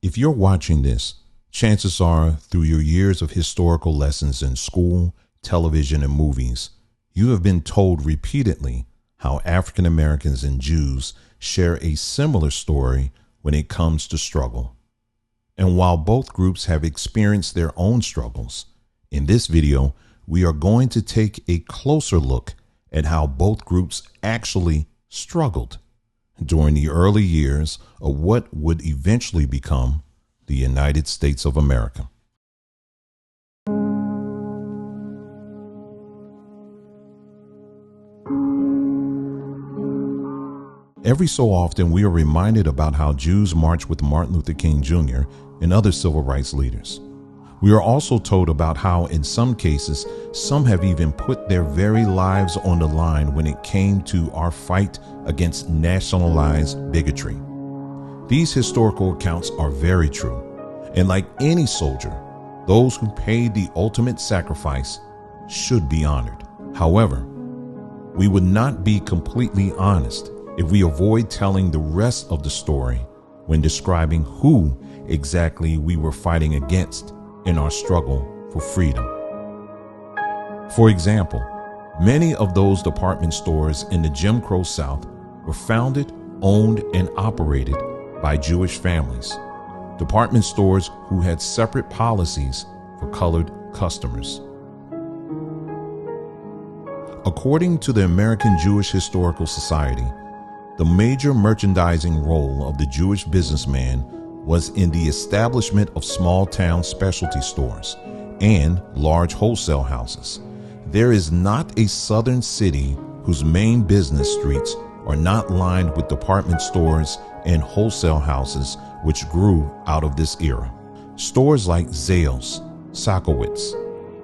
If you're watching this, chances are through your years of historical lessons in school, television, and movies, you have been told repeatedly how African Americans and Jews share a similar story when it comes to struggle. And while both groups have experienced their own struggles, in this video, we are going to take a closer look at how both groups actually struggled during the early years of what would eventually become the United States of America. Every so often, we are reminded about how Jews marched with Martin Luther King Jr. and other civil rights leaders. We are also told about how, in some cases, some have even put their very lives on the line when it came to our fight against nationalized bigotry. These historical accounts are very true, and like any soldier, those who paid the ultimate sacrifice should be honored. However, we would not be completely honest if we avoid telling the rest of the story when describing who exactly we were fighting against in our struggle for freedom. For example, many of those department stores in the Jim Crow South were founded, owned, and operated by Jewish families, department stores who had separate policies for colored customers. According to the American Jewish Historical Society, the major merchandising role of the Jewish businessman was in the establishment of small-town specialty stores and large wholesale houses. There is not a southern city whose main business streets are not lined with department stores and wholesale houses which grew out of this era. Stores like Zales, Sakowitz,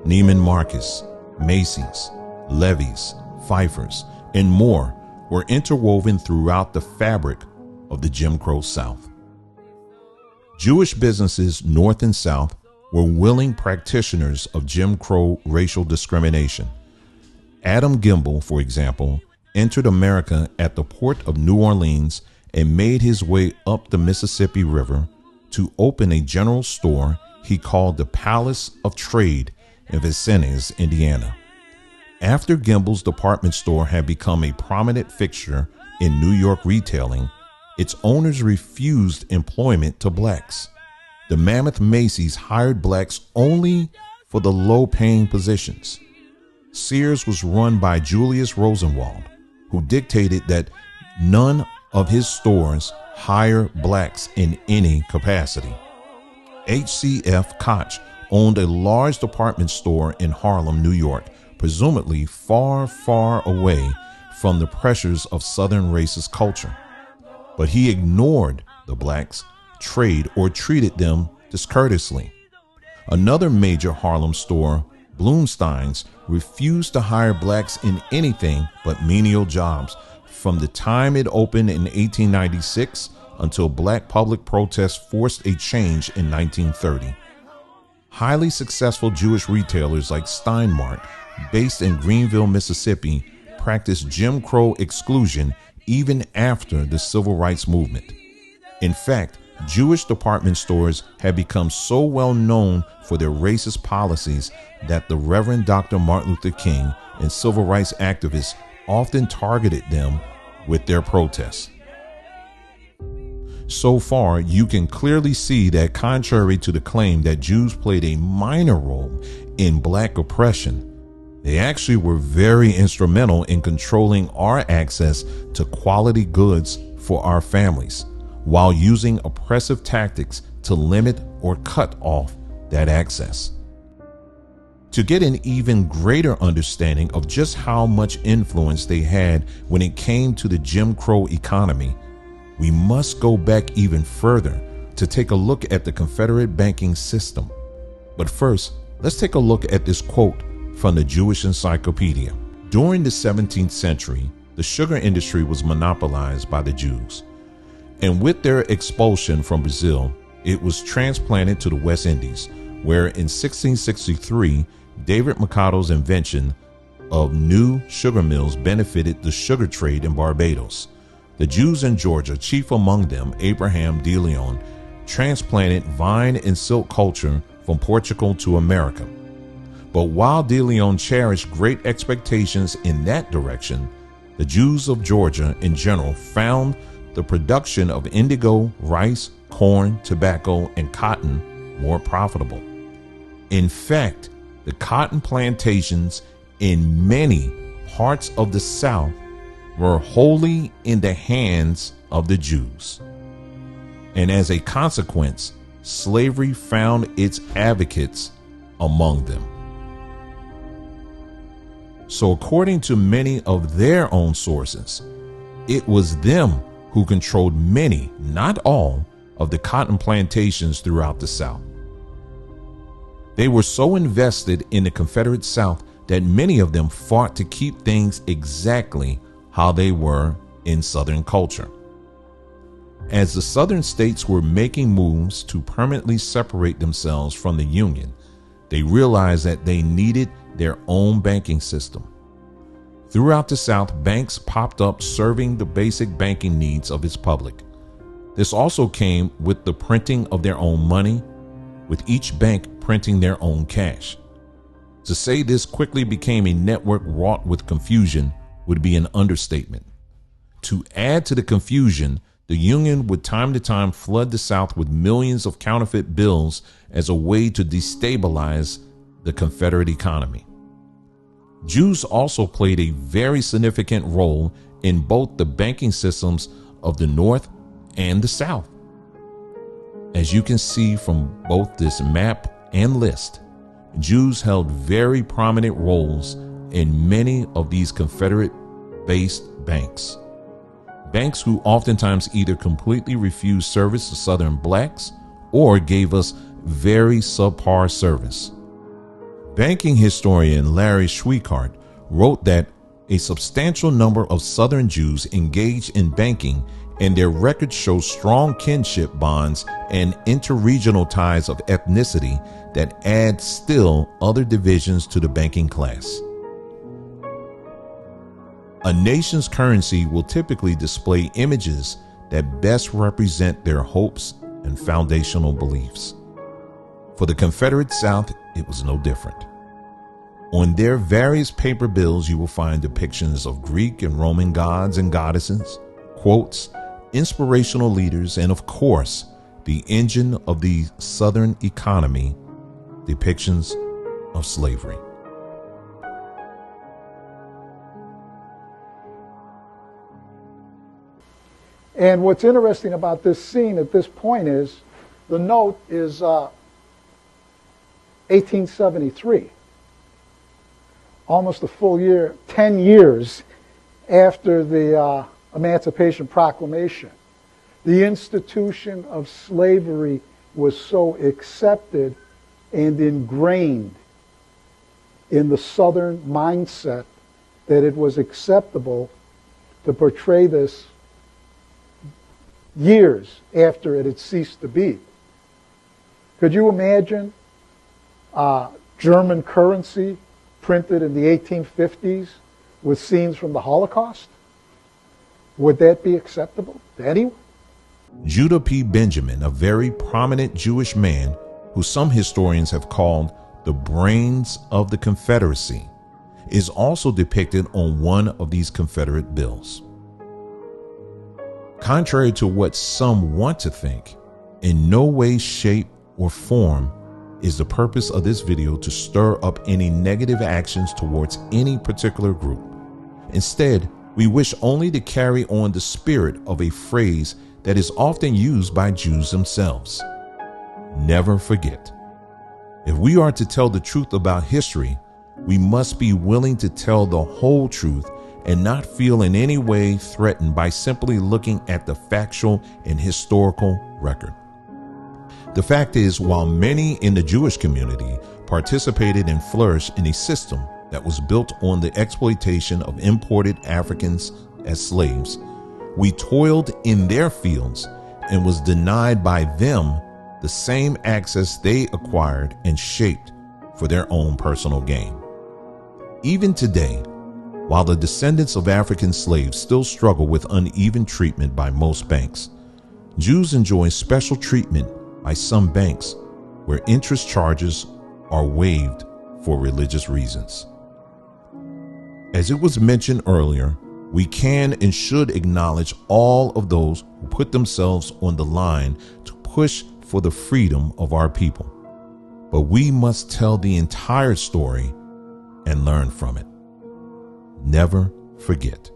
Neiman Marcus, Macy's, Levy's, Pfeiffer's, and more were interwoven throughout the fabric of the Jim Crow South. Jewish businesses north and south were willing practitioners of Jim Crow racial discrimination. Adam Gimbel, for example, entered America at the port of New Orleans and made his way up the Mississippi River to open a general store he called the Palace of Trade in Vincennes, Indiana. After Gimbel's department store had become a prominent fixture in New York retailing, its owners refused employment to blacks. The mammoth Macy's hired blacks only for the low-paying positions. Sears was run by Julius Rosenwald, who dictated that none of his stores hire blacks in any capacity. H.C.F. Koch owned a large department store in Harlem, New York, presumably far, far away from the pressures of Southern racist culture. But he ignored the blacks' trade or treated them discourteously. Another major Harlem store, Blumstein's, refused to hire blacks in anything but menial jobs from the time it opened in 1896 until black public protests forced a change in 1930. Highly successful Jewish retailers like Steinmart, based in Greenville, Mississippi, practiced Jim Crow exclusion even after the Civil Rights Movement. In fact, Jewish department stores had become so well known for their racist policies that the Reverend Dr. Martin Luther King and civil rights activists often targeted them with their protests. So far, you can clearly see that contrary to the claim that Jews played a minor role in black oppression, they actually were very instrumental in controlling our access to quality goods for our families, while using oppressive tactics to limit or cut off that access. To get an even greater understanding of just how much influence they had when it came to the Jim Crow economy, we must go back even further to take a look at the Confederate banking system. But first, let's take a look at this quote from the Jewish Encyclopedia. During the 17th century, the sugar industry was monopolized by the Jews, and with their expulsion from Brazil, it was transplanted to the West Indies, where in 1663, David Ricardo's invention of new sugar mills benefited the sugar trade in Barbados. The Jews in Georgia, chief among them Abraham de Leon, transplanted vine and silk culture from Portugal to America. But while De Leon cherished great expectations in that direction, the Jews of Georgia in general found the production of indigo, rice, corn, tobacco, and cotton more profitable. In fact, the cotton plantations in many parts of the South were wholly in the hands of the Jews. And as a consequence, slavery found its advocates among them. So according to many of their own sources, it was them who controlled many, not all, of the cotton plantations throughout the South. They were so invested in the Confederate South that many of them fought to keep things exactly how they were in Southern culture. As the Southern states were making moves to permanently separate themselves from the Union, they realized that they needed their own banking system. Throughout the South, banks popped up serving the basic banking needs of its public. This also came with the printing of their own money, with each bank printing their own cash. To say this quickly became a network wrought with confusion would be an understatement. To add to the confusion, the Union would time to time flood the South with millions of counterfeit bills as a way to destabilize the Confederate economy. Jews also played a very significant role in both the banking systems of the North and the South. As you can see from both this map and list, Jews held very prominent roles in many of these Confederate-based banks. Banks who oftentimes either completely refused service to Southern blacks or gave us very subpar service. Banking historian Larry Schweikart wrote that a substantial number of Southern Jews engaged in banking, and their records show strong kinship bonds and interregional ties of ethnicity that add still other divisions to the banking class. A nation's currency will typically display images that best represent their hopes and foundational beliefs. For the Confederate South, it was no different. On their various paper bills, you will find depictions of Greek and Roman gods and goddesses, quotes, inspirational leaders, and of course, the engine of the Southern economy, depictions of slavery. And what's interesting about this scene at this point is the note is 1873, almost a full year, 10 years after the Emancipation Proclamation. The institution of slavery was so accepted and ingrained in the Southern mindset that it was acceptable to portray this years after it had ceased to be. Could you imagine German currency printed in the 1850s with scenes from the Holocaust? Would that be acceptable to anyone? Judah P. Benjamin, a very prominent Jewish man who some historians have called the brains of the Confederacy, is also depicted on one of these Confederate bills. Contrary to what some want to think, in no way, shape, or form is the purpose of this video to stir up any negative actions towards any particular group. Instead, we wish only to carry on the spirit of a phrase that is often used by Jews themselves. Never forget. If we are to tell the truth about history, we must be willing to tell the whole truth and not feel in any way threatened by simply looking at the factual and historical record. The fact is, while many in the Jewish community participated and flourished in a system that was built on the exploitation of imported Africans as slaves, we toiled in their fields and was denied by them the same access they acquired and shaped for their own personal gain. Even today, while the descendants of African slaves still struggle with uneven treatment by most banks, Jews enjoy special treatment by some banks where interest charges are waived for religious reasons. As it was mentioned earlier, we can and should acknowledge all of those who put themselves on the line to push for the freedom of our people. But we must tell the entire story and learn from it. Never forget.